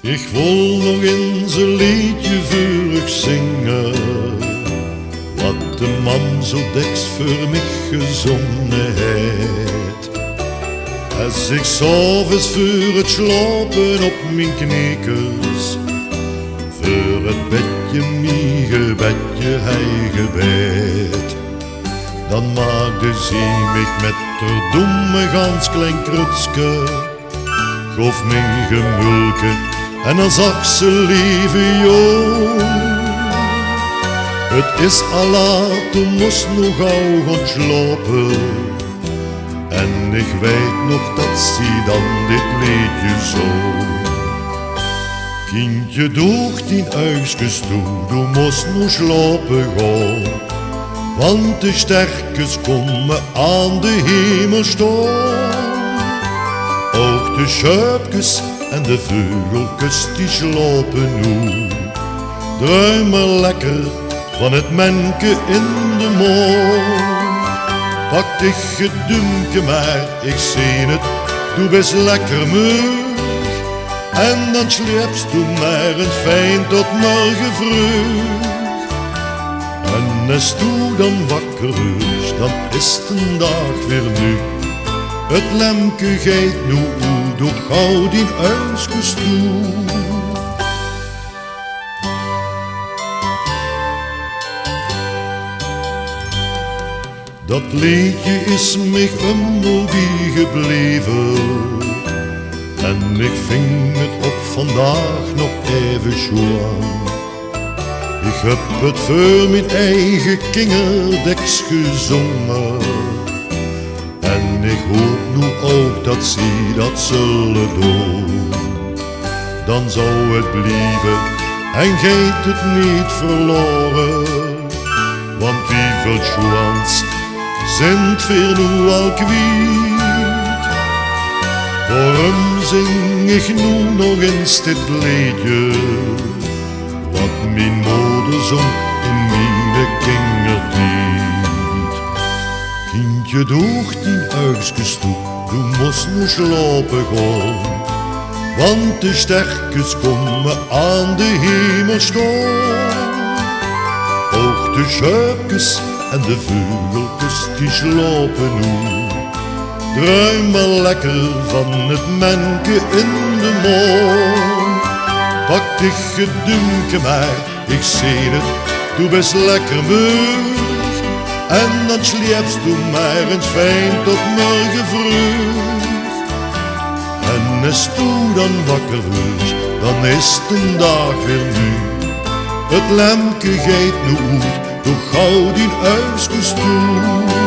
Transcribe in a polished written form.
Ik wil nog eens een liedje vurig zingen, wat de man zo deks voor mij gezongen heeft. Als ik s'avonds voor het slapen op mijn kniekers, voor het bedje, mijn gebedje, hij gebed. Dan maakte zij mij met haar domme gans klein krutske, gaf mijn gemulke en dan zag ze lieve jong. Het is al laat, toen moest nog gauw gaan slapen. En ik weet nog dat ze dan dit liedje zong. Kindje, doeg tien uisjes toe, du moest nog slapen gaan. Want de sterkes komen aan de hemel staan. Ook de schuipjes en de vogeltjes die slapen nu. Druim maar lekker van het menke in de mond. Pak dich gedumke maar, ik zie het, du bist lekker moe. En dan sleepst du maar een fijn tot morgen vroeg. En als du dan wakker is, dan is de dag weer nu. Het lemke geet nu door gauw die uisjes toe. Dat liedje is mij een melodie gebleven. En ik ving het op vandaag nog even schoon. Ik heb het voor mijn eigen kinderdeks gezongen. En ik hoop nu ook dat ze dat zullen doen. Dan zou het blijven en geet het niet verloren. Want wie veel schwans zijn weer nu al kwijt. Daarom zing ik nu nog eens dit liedje, wat mijn moeder zong in mijn kindertijd. Kindje, doeg tien uisjes toe, du moest nu slapen gaan. Want de sterkes komen aan de hemel staan. Ook de schuipjes en de vogeltjes die slapen nu. Druim maar lekker van het menke in de mond. Pak dich gedumke maar, ik zie het, du bist lekker moe. En dan sleepst du maar eens fijn tot morgen vroeg. En als du dan wakker wordt, dan is de dag weer nu. Het lemke geet nu uit, door gauw die uisjes toe.